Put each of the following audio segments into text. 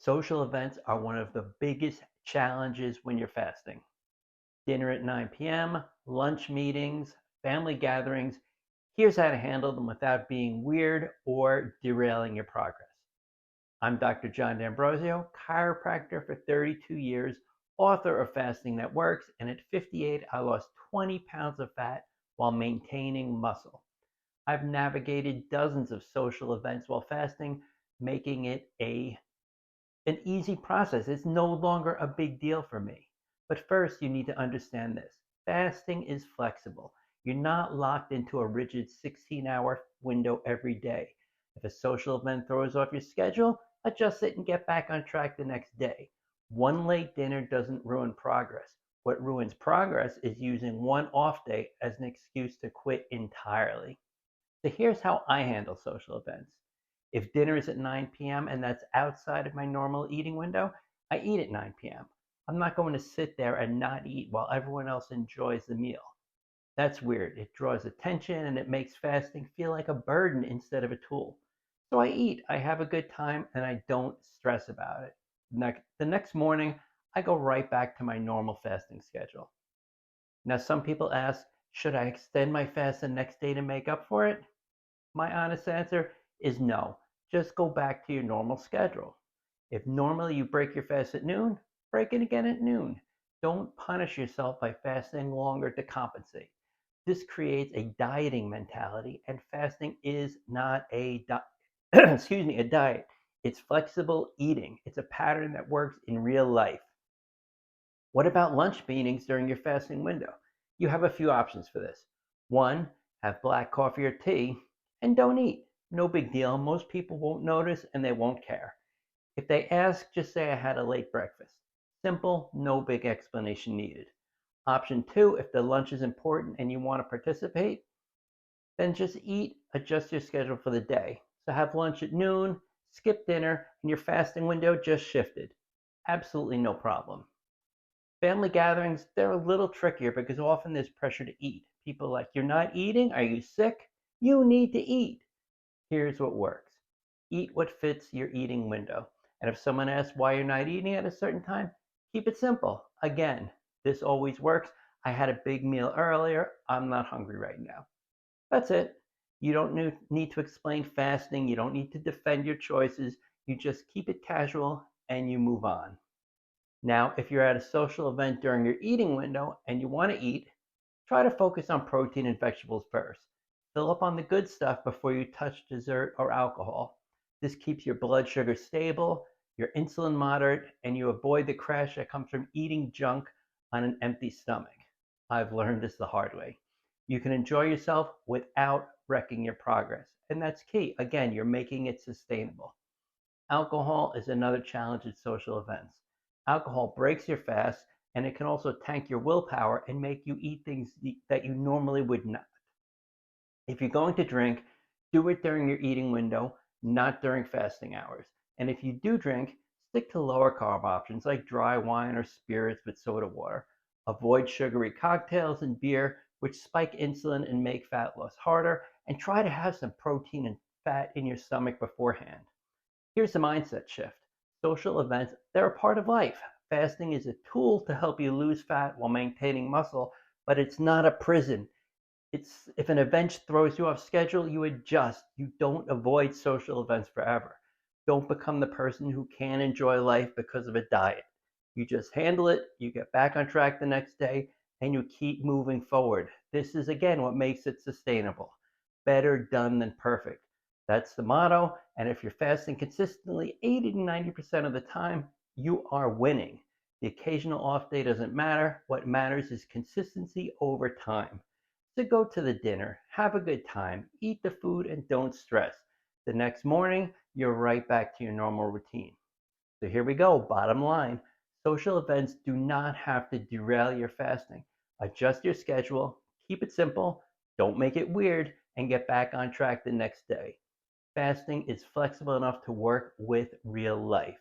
Social events are one of the biggest challenges when you're fasting. Dinner at 9 p.m., lunch meetings, family gatherings. Here's how to handle them without being weird or derailing your progress. I'm Dr. John D'Ambrosio, chiropractor for 32 years, author of Fasting That Works, and at 58, I lost 20 pounds of fat while maintaining muscle. I've navigated dozens of social events while fasting, making it an easy process. It's no longer a big deal for me. But first, you need to understand this. Fasting is flexible. You're not locked into a rigid 16-hour window every day. If a social event throws off your schedule, adjust it and get back on track the next day. One late dinner doesn't ruin progress. What ruins progress is using one off day as an excuse to quit entirely. So here's how I handle social events. If dinner is at 9 p.m. and that's outside of my normal eating window, I eat at 9 p.m. I'm not going to sit there and not eat while everyone else enjoys the meal. That's weird. It draws attention and it makes fasting feel like a burden instead of a tool. So I eat, I have a good time, and I don't stress about it. The next morning, I go right back to my normal fasting schedule. Now, some people ask, should I extend my fast the next day to make up for it? My honest answer is no. Just go back to your normal schedule. If normally you break your fast at noon, break it again at noon. Don't punish yourself by fasting longer to compensate. This creates a dieting mentality, and fasting is not a a diet. It's flexible eating. It's a pattern that works in real life. What about lunch meetings during your fasting window? You have a few options for this. One, have black coffee or tea and don't eat. No big deal. Most people won't notice and they won't care. If they ask, just say I had a late breakfast. Simple, no big explanation needed. Option two, if the lunch is important and you want to participate, then just eat, adjust your schedule for the day. So have lunch at noon, skip dinner, and your fasting window just shifted. Absolutely no problem. Family gatherings, they're a little trickier because often there's pressure to eat. People are like, you're not eating? Are you sick? You need to eat. Here's what works. Eat what fits your eating window. And if someone asks why you're not eating at a certain time, keep it simple. Again, this always works. I had a big meal earlier. I'm not hungry right now. That's it. You don't need to explain fasting. You don't need to defend your choices. You just keep it casual and you move on. Now, if you're at a social event during your eating window and you want to eat, try to focus on protein and vegetables first. Fill up on the good stuff before you touch dessert or alcohol. This keeps your blood sugar stable, your insulin moderate, and you avoid the crash that comes from eating junk on an empty stomach. I've learned this the hard way. You can enjoy yourself without wrecking your progress, and that's key. Again, you're making it sustainable. Alcohol is another challenge at social events. Alcohol breaks your fast, and it can also tank your willpower and make you eat things that you normally would not. If you're going to drink, do it during your eating window, not during fasting hours. And if you do drink, stick to lower carb options like dry wine or spirits with soda water. Avoid sugary cocktails and beer, which spike insulin and make fat loss harder. And try to have some protein and fat in your stomach beforehand. Here's the mindset shift. Social events, they're a part of life. Fasting is a tool to help you lose fat while maintaining muscle, but it's not a prison. It's if an event throws you off schedule, you adjust. You don't avoid social events forever. Don't become the person who can't enjoy life because of a diet. You just handle it, you get back on track the next day, and you keep moving forward. This is again what makes it sustainable. Better done than perfect. That's the motto. And if you're fasting consistently 80 to 90% of the time, you are winning. The occasional off day doesn't matter. What matters is consistency over time. So go to the dinner, have a good time, eat the food, and don't stress. The next morning, you're right back to your normal routine. So here we go, bottom line. Social events do not have to derail your fasting. Adjust your schedule, keep it simple, don't make it weird, and get back on track the next day. Fasting is flexible enough to work with real life.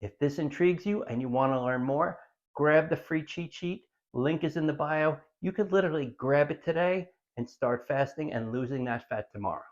If this intrigues you and you want to learn more, grab the free cheat sheet. Link is in the bio. You could literally grab it today and start fasting and losing that fat tomorrow.